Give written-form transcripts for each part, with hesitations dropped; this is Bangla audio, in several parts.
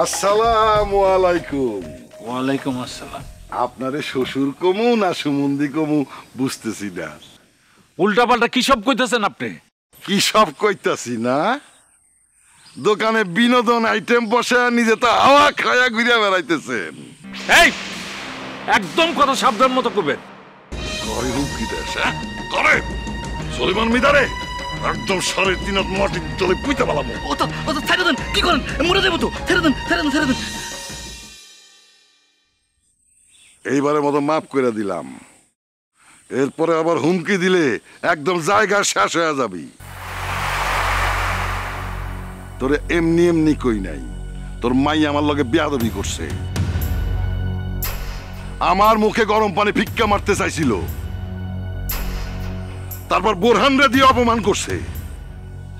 আসসালামু আলাইকুম। ওয়ালাইকুম আসসালাম। আপনারে শ্বশুর কমু না সুমন্দি কমু বুঝতেছি না। উল্টা পাল্টা কি সব কইতেছেন আপনি? কি সব কইতাছি না? দোকানে বিনোদন আইটেম বসে নিজে তো হাওয়া খায়া ঘুরে বেড়াইতেছেন। এই একদম কথা সাবধান মতো করবেন। করে হুমকি দেশ, হ্যাঁ? করে সলিমান মিদারে একদম 3.5 মাটির তলে পুইতে পালাবো। ও তো ছেড়ে দেন, কি করেন? মরে দেবো তো, ছেড়ে দেন। এইবারের মতো মাফ করে দিলাম, এরপরে আবার হুমকি দিলে একদম জায়গা শেষ হয়ে যাবি। তোরে এমনি এমনি কই নাই, তোর মাই আমার লগে বেয়াদবি করছে। আমার মুখে গরম পানি ভিক্ষা মারতে চাইছিল, তারপর বোরহানরে দিয়ে অপমান করছে।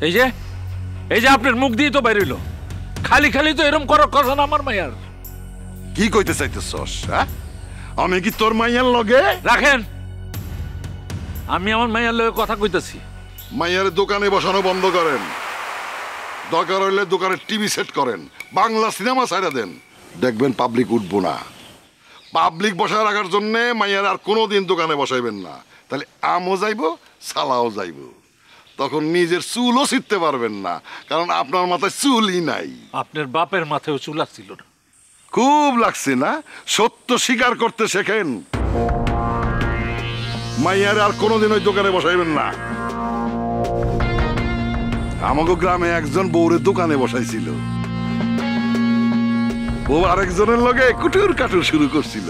এই যে আপনার মুখ দিয়ে তো বাইরেলো, খালি তো এরকম করার কথা না আমার মাইয়ার। কি কইতে চাইতেছস? হ্যাঁ, আমি কি তোর মাইয়ার লগে? রাখেন, আমি আমার মাইয়ার লগে কথা কইতাছি। মাইয়ার দোকানে বসানো বন্ধ করেন, দরকার হইলে দোকানে টিভি সেট করেন, বাংলা সিনেমা ছাইড়া দেন, দেখবেন পাবলিক উঠবো না। পাবলিক বসায় রাখার জন্য মাইয়ার আর কোনোদিন দোকানে বসাইবেন না, তাহলে আমও যাইব সালাও যাইব। তখন নিজের চুলও ছিঁড়তে পারবেন না, কারণ আপনার মাথায় চুলই নাই। আপনার বাপের মাথায় চুল আসছিল না। খুব লাগছে না? সত্য স্বীকার করতে শেখেন। মাইয়ার আর কোনোদিন ওই দোকানে বসাইবেন না। আমাকে গ্রামে একজন বউরে দোকানে বসাইছিল, বউ আরেকজনের লগে কুটুর কাটুর শুরু করছিল,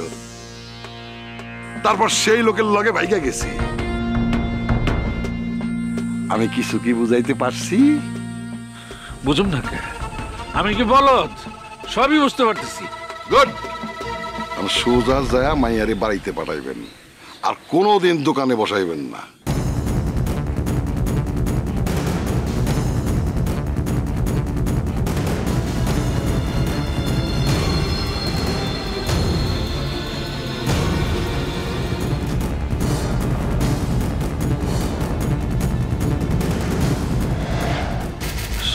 তারপর সেই লোকের লগে ভাইগা গেছি। আমি কিছু কি বুঝাইতে পারছি? বুঝুম না কে? আমি কি বলদ? সবই বুঝতে পারতেছি। গুড। আমি সোজা যায় মাইয়ারে বাড়িতে পাঠাইবেন, আর কোনোদিন দোকানে বসাইবেন না।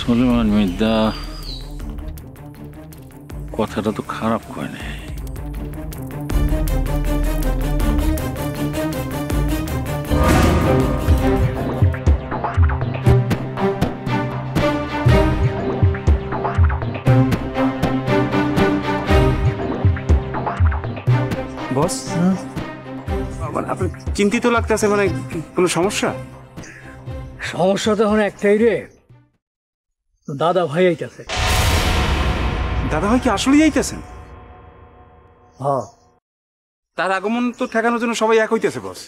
সলিমান মির্জা কথাটা তো খারাপ কয় নাই। বস, মানে আপনি চিন্তিত লাগতেছে, মানে কোনো সমস্যা? সমস্যা তো এখন একটাই রে, দাদা ভাই আইতাছে। দাদা ভাই কি আসলেই আইতেছেন? হ্যাঁ। তার আগমন তো ঠেকানোর জন্য সবাই এক হইতেছে বস।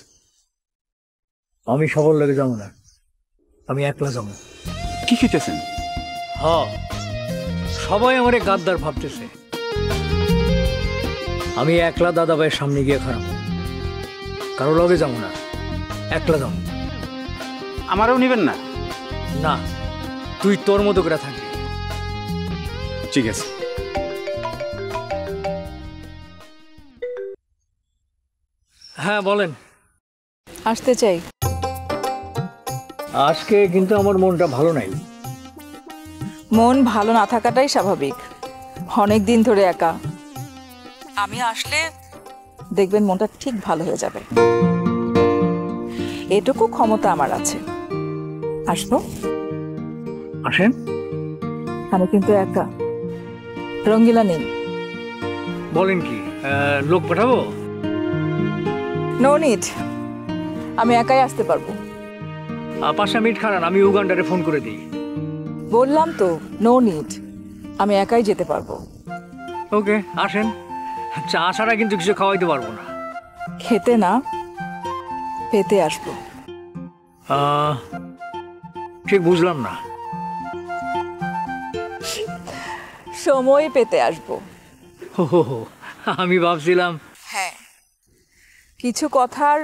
আমি সবার লেগে যাবো না, আমি একলা যাবো। কি খেতেছেন? হ্যাঁ, সবাই আমারে গাদ্দার ভাবতেছে। আমি একলা দাদা ভাইয়ের সামনে গিয়ে খারাপ, কারো লগে যাবো না, একলা যাবো। আমারও নিবেন না? না, তুই তোর মতো করে থাকবি। ঠিক আছে। হ্যাঁ বলেন। আসতে চাই। আজকে কিন্তু আমার মনটা ভালো নাই। মন ভালো না থাকাটাই স্বাভাবিক, অনেক দিন ধরে একা। আমি আসলে দেখবেন মনটা ঠিক ভালো হয়ে যাবে, এটুকু ক্ষমতা আমার আছে। আসবো? আসেন। আমি কিন্তু একা, রঙ্গিলা নেই। বলেন কি, লোক পাঠাবো? নো নিড, আমি একাই আসতে পারবো। 5 মিনিট খারান, আমি উগান্ডারে ফোন করে দিই। বললাম তো নো নিড, আমি একাই যেতে পারবো। ওকে, আসেন। চা ছাড়া কিন্তু কিছু খাওয়াইতে পারবো না। খেতে না, পেতে আসবো। ঠিক বুঝলাম না। সময় পেতে আসবো। হো, আমি ভাবছিলাম। হ্যাঁ, কিছু কথার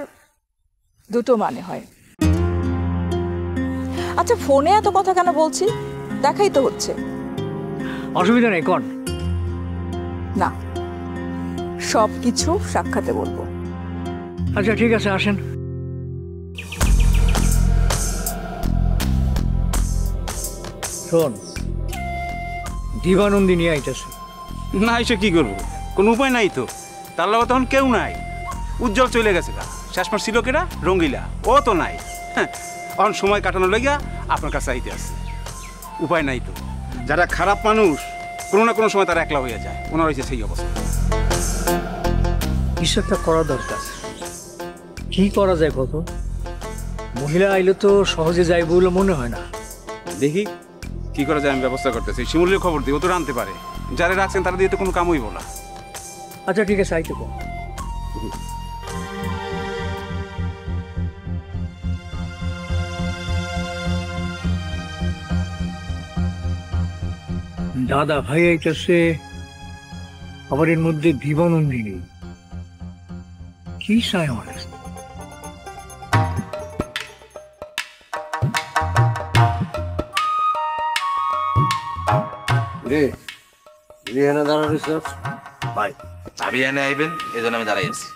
দুটো মানে হয়। আচ্ছা, ফোনে এত কথা কেন বলছি? দেখাই তো হচ্ছে। অসুবিধা নেই, কোন না, সবকিছু সাক্ষাতে বলবো। আচ্ছা ঠিক আছে, আসেন। শোন, দিবানন্দিনী আইতেছে। না এসে কি করবো, কোনো উপায় নাই তো। তার লগে তখন কেউ নাই, উজ্জ্বল চলে গেছে গা। শেষমাস ছিল কেটা রঙ্গিলা, ও তো নাই। হ্যাঁ, এখন সময় কাটানো লাগিয়া আপনার কাছে আইতে আসছে। উপায় নাই তো, যারা খারাপ মানুষ কোনো না কোনো সময় তারা একলা হইয়া যায়, ওনার হয়েছে সেই অবস্থা। কিছু একটা করা দরকার। কি করা যায় কত? মহিলা আইলে তো সহজে যাইব বলে মনে হয় না। দেখি কি করা যায়, আমি ব্যবস্থা করতেছি। শিমুলের খবর দিই, ও তো আনতে পারে। যারা রাখছেন তারা দিয়ে তো কোনো কাম হইব না। আচ্ছা ঠিক আছে, আইতে কম। দাদা ভাই আইতেছে, আবার এর মধ্যে বিবানন্দিনী। কি চাই আমার কাছে? ভাই ভাবি এনে আইবেন, এই জন্য আমি দাঁড়াই আছি।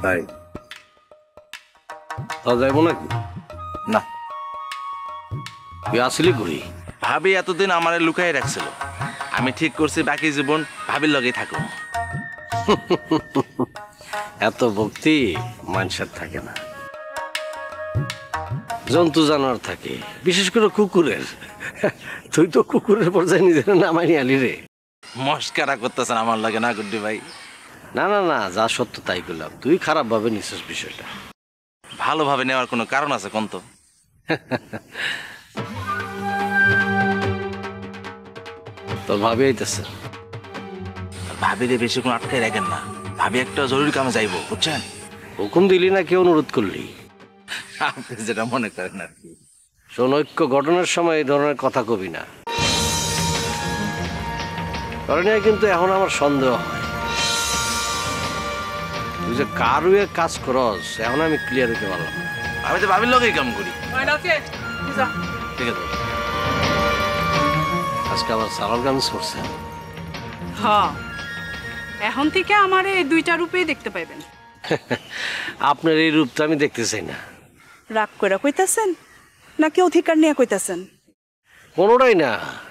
তাই তা যাইব নাকি? না, তুই আসলি ঘুরি। ভাবি এতদিন আমারে লুকাই রাখছিল, আমি ঠিক করছি বাকি জীবন ভাবির লগেই থাকবো। এত ভক্তি মানুষের থাকে না, জন্তু জানোয়ার থাকে, বিশেষ করে কুকুরের। তুই তো কুকুরের পর্যায়ে নিজের নামাই আলি রে। মস্কারা করতেছেন আমার লাগে না গুড্ডি ভাই? না না না, যা সত্য তাই করলাম। তুই খারাপ ভাবে নিছিস বিষয়টা। ভালোভাবে নেওয়ার কোনো কারণ আছে কোন তো? তোর ভাবি আইতেছে। ভাবিরে বেশিক্ষণ আটকাই রাখেন না, ভাবি একটা জরুরি কামে যাইবো, বুঝছেন? হুকুম দিলি না, কেউ অনুরোধ করলি? আপনি যেটা মনে করেন আর কি। শোন, ঐক্য ঘটনার সময় এই ধরনের কথা কবি না। কারণ কিন্তু এখন আমার সন্দেহ হয় তুই যে কারুয়ে কাজ করস, এখন আমি ক্লিয়ার হইতে পারলাম। আমি তো ভাবির লগেই কাম করি। ঠিক আছে, আজকে আবার সালার গান করছে। হ্যাঁ, এখন থেকে আমার এই দুইটা রূপেই দেখতে পাইবেন। আপনার এই রূপটা আমি দেখতে চাই না। রাগ করে কইতাছেন নাকি অধিকার নিয়ে কইতাছেন? কোনোটাই না,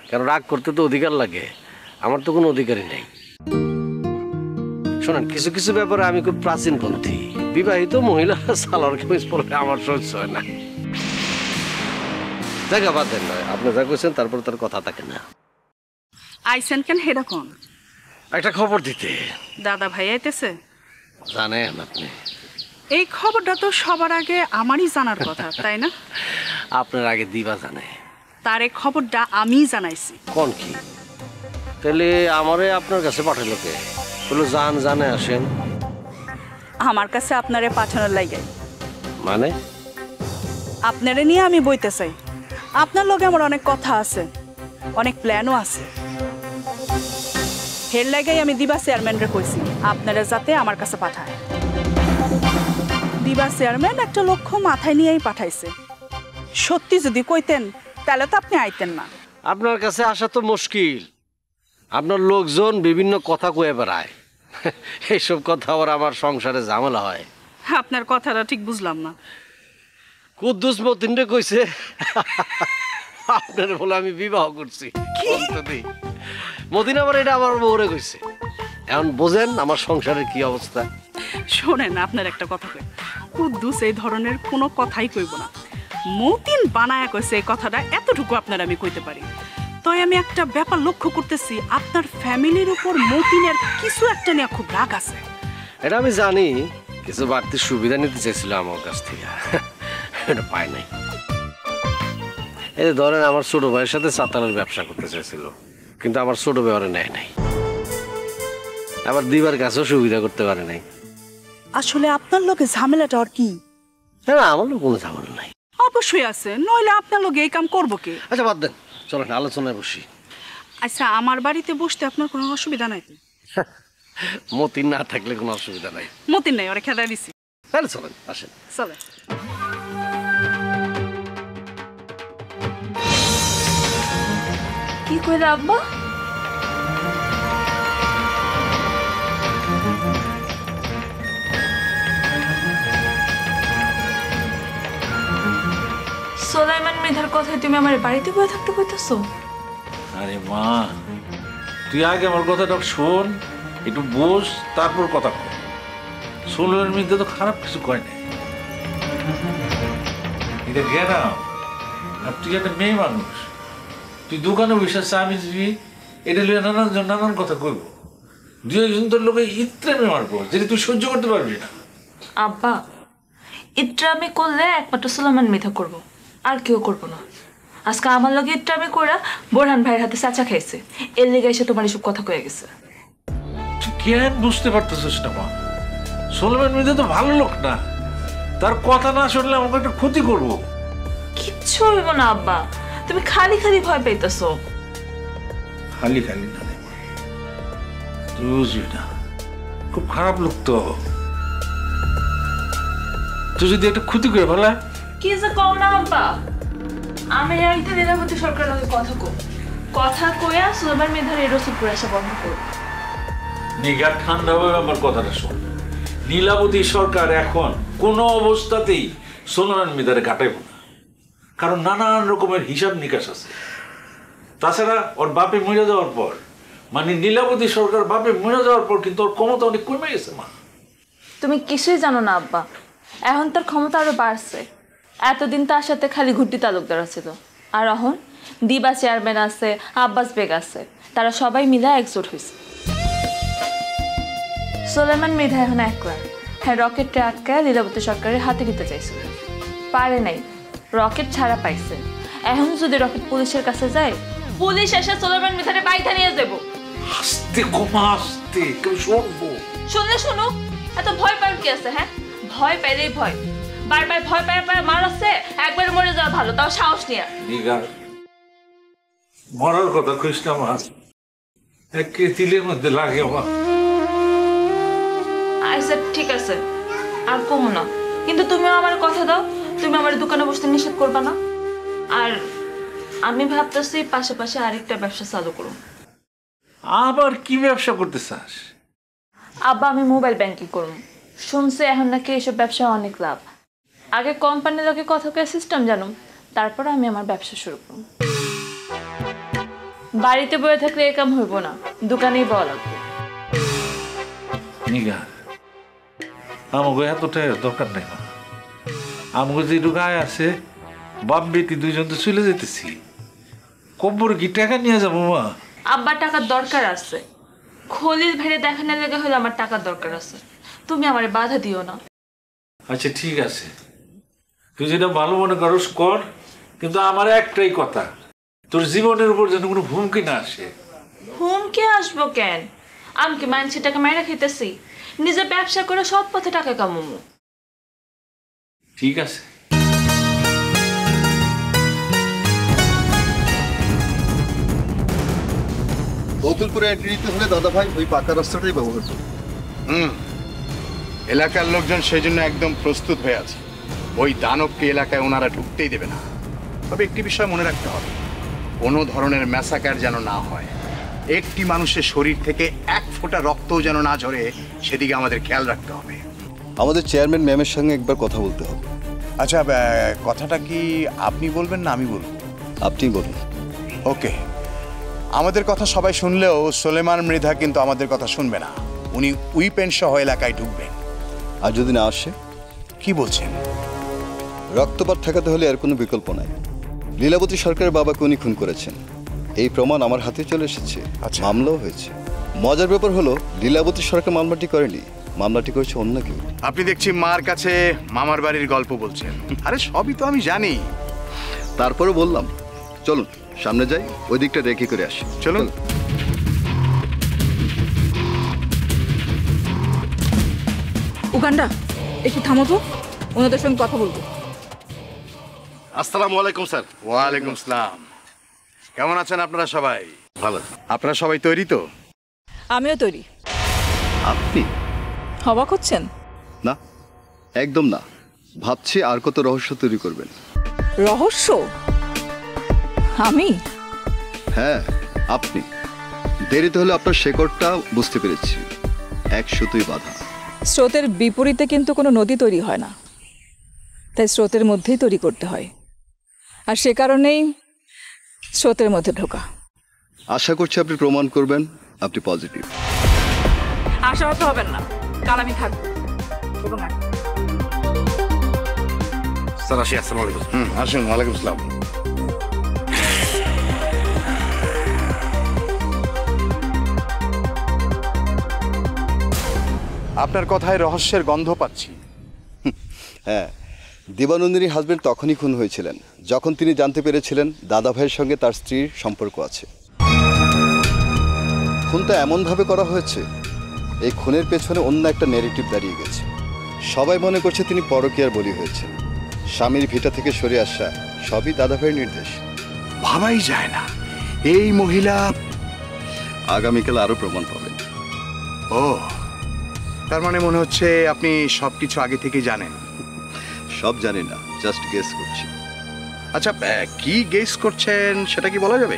কারণ রাগ করতে তো অধিকার লাগে, আমার তো কোনো অধিকারই নেই। শোনেন, কিছু কিছু ব্যাপারে আমি খুব প্রাচীনপন্থী। বিবাহিত মহিলা সালোয়ার কামিজ পরলে আমার সহ্য হয় না। জায়গা বাদ দেন নয়, আপনি যা করছেন তারপর তার কথা থাকে না। আইসেন কেন হেডা কোন? একটা খবর দিতে। দাদা ভাই আইতেছে? জানেন আপনি, এই খবরটা তো সবার আগে আমারই জানার কথা, তাই না? আপনার আগে দিবা জানে। তার এই খবরটা আমিই জানাইছি। কোন কি? তাহলে আমারে আপনার কাছে পাঠালো কে? বলো জান জানে আসেন। আমার কাছে আপনারে পাঠানোর লাগাই। মানে? আপনারে নিয়ে আমি বইতে চাই। আপনার লগে আমার অনেক কথা আছে, অনেক প্ল্যানও আছে। হের লাগাই আমি দিবা চেয়ারম্যানরে কইছি আপনারা যাতে আমার কাছে পাঠায়। দিবা চেয়ারম্যান একটা লক্ষ্য মাথায় নিয়েই পাঠাইছে। সত্যি যদি কইতেন তাহলে তো আপনি আইতেন না। আপনার কাছে আসা তো মুশকিল। আপনার লোকজন বিভিন্ন কথা কয়ে বেড়ায়, এইসব কথা আবার আমার সংসারে ঝামেলা হয়। আপনার কথাটা ঠিক বুঝলাম না। কুদ্দুস মতিনরে কইছে আপনার বলে আমি বিবাহ করছি। মতিন আবার এটা আমার বউরে কইছে। এখন বোঝেন আমার সংসারের কি অবস্থা। শোনেন, আপনার একটা কথা কই, কুদ্দুস এই ধরনের কোনো কথাই কইব না। মতিন বানায়া কইছে এই কথাটা, এতটুকু আপনার আমি কইতে পারি। তাই আমি একটা ব্যাপার লক্ষ্য করতেছি, আপনার ফ্যামিলির উপর মতিনের কিছু একটা নিয়ে খুব রাগ আছে। এটা আমি জানি, কিছু বাড়তি সুবিধা নিতে চাইছিল আমার কাছ থেকে, এটা পায় নাই। এই ধরেন আমার ছোট ভাইয়ের সাথে চাতালের ব্যবসা করতে চাইছিল, কিন্তু আমার ছোট ভাই ওরে নেয় নাই। আবার দিবার কাছেও সুবিধা করতে পারে নাই। আসলে আপনার লোকে ঝামেলাটা আর কি? না, আমার লোক কোনো ঝামেলা নাই। অবশ্যই আছে, নইলে আপনার লোকে এই কাম করবো কে? আচ্ছা বাদ দেন, চলেন আলোচনায় বসি। আচ্ছা, আমার বাড়িতে বসতে আপনার কোনো অসুবিধা নাই তো? মতিন না থাকলে কোনো অসুবিধা নাই। মতিন নাই, ওরা খেদা দিছি। তাহলে চলেন, আসেন। চলে। কি কইরা আব্বা? সোলাইমান মৃধার কথায় তুমি আমার বাড়িতে বসে থাকতে কইতাছো? আরে মা, তুই আগে আমার কথাটা শোন, একটু বস, তারপর কথা কর। সোলের মধ্যে তো খারাপ কিছু কয় নাই, এটা গেরাম। আর তুই একটা মেয়ে মানুষ, তুই দোকানে বসে আমি দিবি, এটা লিয়ে নানান কথা কইব। দুই একজন তোর লোকে ইত্রামি মারবো, যেটা তুই সহ্য করতে পারবি না। আব্বা, ইত্রামি করলে একমাত্র সুলেমান মিথা করব, আর কেউ করবো না। আজকে আমার লগে ইত্রামি কইরা বোরহান ভাইয়ের হাতে চাচা খাইছে, এর লেগে এসে তোমার এসব কথা কয়ে গেছে। তুই কেন বুঝতে পারতেছিস না মা? সোলেমান মিথা তো ভালো লোক না, তার কথা না শুনলে আমাকে একটা ক্ষতি করবো। কিচ্ছু হইব না আব্বা, তুমি খালি খালি ভয় পাইতেছো। খালি খালি না, তুই বুঝবি না, খুব খারাপ লোক তো। তুই যদি একটা ক্ষতি করে ফেলা। কি যে কম না আব্বা, আমি একটা লীলাবতী সরকারের লগে কথা কইয়া সুলেমান মিধার এই রসুলপুর আসা বন্ধ করব। নিগা ঠান্ডা হয়ে আমার কথাটা শোন। নীলাবতী সরকার এখন কোনো অবস্থাতেই সোলেমান মিধারে ঘাটাইব না, কারণ নানান রকমের হিসাব নিকাশ আছে। তাছাড়া ওর বাপে মরে যাওয়ার পর, মানে নীলাবতী সরকার বাপে মরে যাওয়ার পর কিন্তু ওর ক্ষমতা অনেক কমে গেছে মা। তুমি কিছুই জানো না আব্বা, এখন তার ক্ষমতা আরো বাড়ছে। এতদিন তার সাথে খালি ঘুরটি তালুকদার ছিল, আর এখন দিবা চেয়ারম্যান আছে, আব্বাস বেগ আছে, তারা সবাই মিলে একজোট হয়েছে। সুলেমান মৃধা এখন একলা। হ্যাঁ, রকেটটা আটকায় লীলাবতী সরকারের হাতে দিতে চাইছিল, পারে নাই, রকেট ছাড়া পাইছে। এখন যদি রকেট পুলিশের কাছে যায়, পুলিশ এসে সুলেমান মৃধারে বাইধা নিয়ে যাব। আস্তে কমা, আস্তে, কেউ শুনবো। শুনলে শুনুক, এত ভয় পাওয়ার কি আছে? হ্যাঁ, ভয় পাইলেই ভয়, বারবার ভয় পায় মারাচ্ছে, একবার মরে যাওয়া ভালো, তাও সাহস নিয়ে। মরার কথা কইস না মা, একে তিলের মধ্যে লাগে মা। আচ্ছা ঠিক আছে, আর কমো না, কিন্তু তুমিও আমার কথা দাও, তুমি আমার দোকানে বসতে নিষেধ করবা না। আর আমি ভাবতেছি পাশাপাশি আরেকটা ব্যবসা চালু করব। আবার কি ব্যবসা করতে চাস? আব্বা, আমি মোবাইল ব্যাংকিং করব, শুনছি এখন নাকি এসব ব্যবসা অনেক লাভ। আগে কোম্পানির লোকে কথা কয়ে সিস্টেম জানুম, তারপর আমি আমার ব্যবসা শুরু করব। বাড়িতে বসে থাকলে এ কাম হইব না, দোকানেই বলা লাগবে। নিগার, আমাকে এতটাই দরকার নাই মা। আমাকে যেটুকু আয় আছে, বাপ বেটি দুইজন তো চলে যেতেছি, কব্বর কি টাকা নিয়ে যাবো মা? আব্বার টাকার দরকার আছে, খলিল ভাইরে দেখানোর লেগে হলে আমার টাকার দরকার আছে, তুমি আমার বাধা দিও না। আচ্ছা ঠিক আছে, তুই যেটা ভালো মনে করস কর, কিন্তু আমার একটাই কথা, তোর জীবনের উপর যেন কোনো হুমকি না আসে। হুমকি আসবো কেন? আমি কি মানুষের টাকা মাইরা খেতেছি? নিজে ব্যবসা করে সৎ পথে টাকা কামাবো। ঠিক আছে। বতুলপুরে এন্ট্রি নিতে হলে দাদা ভাই ওই পাকা রাস্তাটাই ব্যবহার করুন। এলাকার লোকজন সেই জন্য একদম প্রস্তুত হয়ে আছে। ওই দানবকে এলাকায় ওনারা ঢুকতেই দেবে না। তবে একটি বিষয় মনে রাখতে হবে, কোনো ধরনের ম্যাসাকার যেন না হয়, একটি মানুষের শরীর থেকে এক ফোঁটা রক্তও যেন না ঝরে, সেদিকে আমাদের খেয়াল রাখতে হবে। আমাদের চেয়ারম্যান ম্যামের সঙ্গে একবার কথা বলতে হবে। আচ্ছা, কথাটা কি আপনি বলবেন না আমি বলবো? আপনি বলুন। ওকে, আমাদের কথা সবাই শুনলেও সোলেমান মৃধা কিন্তু আমাদের কথা শুনবে না। উনি উইপেন সহ এলাকায় ঢুকবেন। আর যদি না আসে? কি বলছেন? রক্তপাত ঠেকাতে হলে আর কোনো বিকল্প নাই। লীলাবতী সরকারের বাবাকে উনি খুন করেছেন, এই প্রমাণ আমার হাতে চলে এসেছে। আচ্ছা, মামলাও হয়েছে। মজার ব্যাপার হলো লীলাবতী সরকার মামলাটি করেনি, মামলাটি করেছে অন্য কেউ। আপনি দেখছি মার কাছে মামার বাড়ির গল্প বলছেন। আরে সবই তো আমি জানি। তারপরে বললাম চলুন সামনে যাই, ওই দিকটা রেখে করে আসি। চলুন। উগান্ডা, একটু থামো তো, ওনাদের সঙ্গে কথা বলবো। আসসালামু আলাইকুম স্যার। ওয়ালাইকুম আসসালাম। কেমন আছেন আপনারা সবাই? ভালো। আপনারা সবাই তৈরি তো? আমিও তৈরি। আপনি অবাক হচ্ছেন? না, একদম না। ভাবছি আর কত রহস্য তৈরি করবেন। রহস্য? আমি? হ্যাঁ আপনি। দেরিতে হলে আপনার শেকড়টা বুঝতে পেরেছি, এক সুতোই বাঁধা। স্রোতের বিপরীতে কিন্তু কোনো নদী তৈরি হয় না, তাই স্রোতের মধ্যেই তৈরি করতে হয়, আর সে কারণেই স্রোতের মধ্যে ঢোকা। আশা করছি আপনি প্রমাণ করবেন আপনি পজিটিভ। আশাহত হবেন না, কাল আমি থাকবো। এবং স্যার আসি, আসসালামু আলাইকুম। আসুন। ওয়ালাইকুম আসসালাম। আপনার কথায় রহস্যের গন্ধ পাচ্ছি। হ্যাঁ, দিবানন্দিনীর হাজবেন্ড তখনই খুন হয়েছিলেন যখন তিনি জানতে পেরেছিলেন দাদা ভাইয়ের সঙ্গে তার স্ত্রীর সম্পর্ক আছে। খুনটা এমনভাবে করা হয়েছে, এই খুনের পেছনে অন্য একটা নেগেটিভ দাঁড়িয়ে গেছে। সবাই মনে করছে তিনি পরকীয়ার বলি হয়েছেন। স্বামীর ভিটা থেকে সরে আসা সবই দাদা ভাইয়ের নির্দেশ। ভাবাই যায় না এই মহিলা। আগামীকাল আরও প্রমাণ পাবেন। ও, তার মানে মনে হচ্ছে আপনি সবকিছু আগে থেকে জানেন। সব জানি না, জাস্ট গেস করছি। আচ্ছা, কি গেস করছেন সেটা কি বলা যাবে?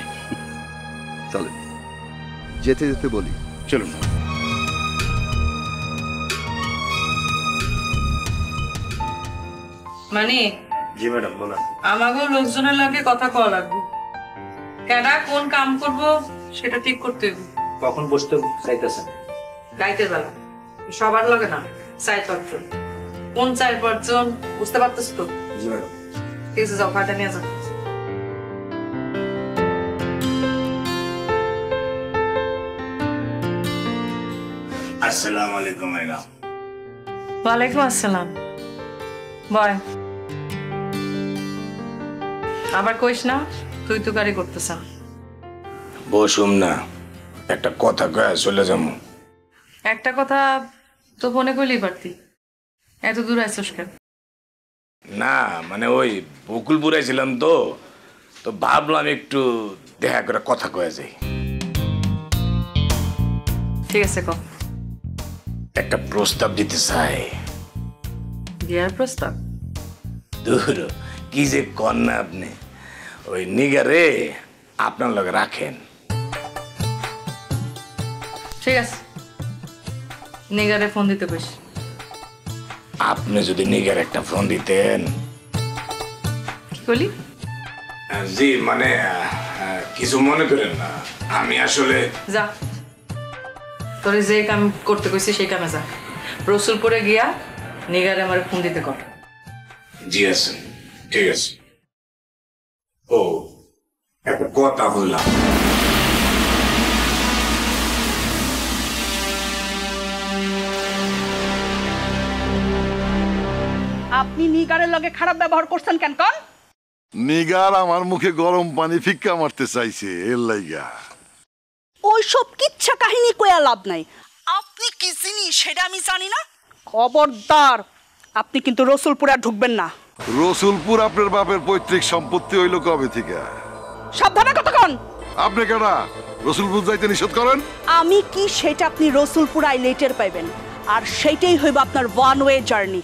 চলেন যেতে যেতে বলি। চলুন। মানে জি ম্যাডাম বলেন। আমাকে লোকজনের লাগে কথা কওয়া লাগবে। কেডা কোন কাম করব সেটা ঠিক করতে হবে। কখন বসতে চাইতেছেন? রাইতের বেলা। সবার লাগে না, 4-5 জন। কোন 4-5 জন বুঝতে পারতেছ তো? জি ম্যাডাম। ঠিক আছে, যাও ফাটা নিয়ে যাও। আসসালামু আলাইকুম ম্যাডাম। ওয়ালাইকুম আসসালাম। বয়। আবার কইস না তুই তো গাড়ি করতেছ। বসুম না, একটা কথা কয়ে চলে যাবো। একটা কথা তো ফোনে কইলেই পারতি, এত দূর আইসস কেন? না মানে ওই বকুলপুরে ছিলাম তো ভাবলাম একটু দেখা করে কথা কয়ে যাই। ঠিক আছে, ক। একটা প্রস্তাব দিতে চাই। বিয়ার প্রস্তাব? দূর, কি যে কর না আপনি। ওই নিগারে আপনার লগে রাখেন। ঠিক আছে, নিগারে ফোন দিতে কইস। আপনি যদি নিগার একটা ফোন দিতেন। কি কইলি? জি মানে কিছু মনে করেন না, আমি আসলে। যা, তোরে যে কাম করতে কইছি সেই কামে যা। রসুলপুরে গিয়া নিগারে আমার ফোন দিতে কর। জি আছে, ঠিক আছে। ও একটা কথা বললাম। আপনি নিগারের লগে খারাপ ব্যবহার করছেন কেন কোন? নিগার আমার মুখে গরম পানি ফিক্কা মারতে চাইছে, এর লাইগা। ওইসব কিচ্ছা কাহিনী কইয়া লাভ নাই। আপনি কি জিনিস সেটা আমি জানি না। খবরদার, আপনি কিন্তু রসুলপুর আর ঢুকবেন না। রসুলপুর আপনার বাপের পৈতৃক সম্পত্তি হইল কবে থেকে? সাবধানে কথা কন। আপনি কেনা রসুলপুর যাইতে নিষেধ করেন? আমি কি সেটা আপনি রসুলপুর আইলে টের পাইবেন, আর সেইটাই হইব আপনার ওয়ান ওয়ে জার্নি।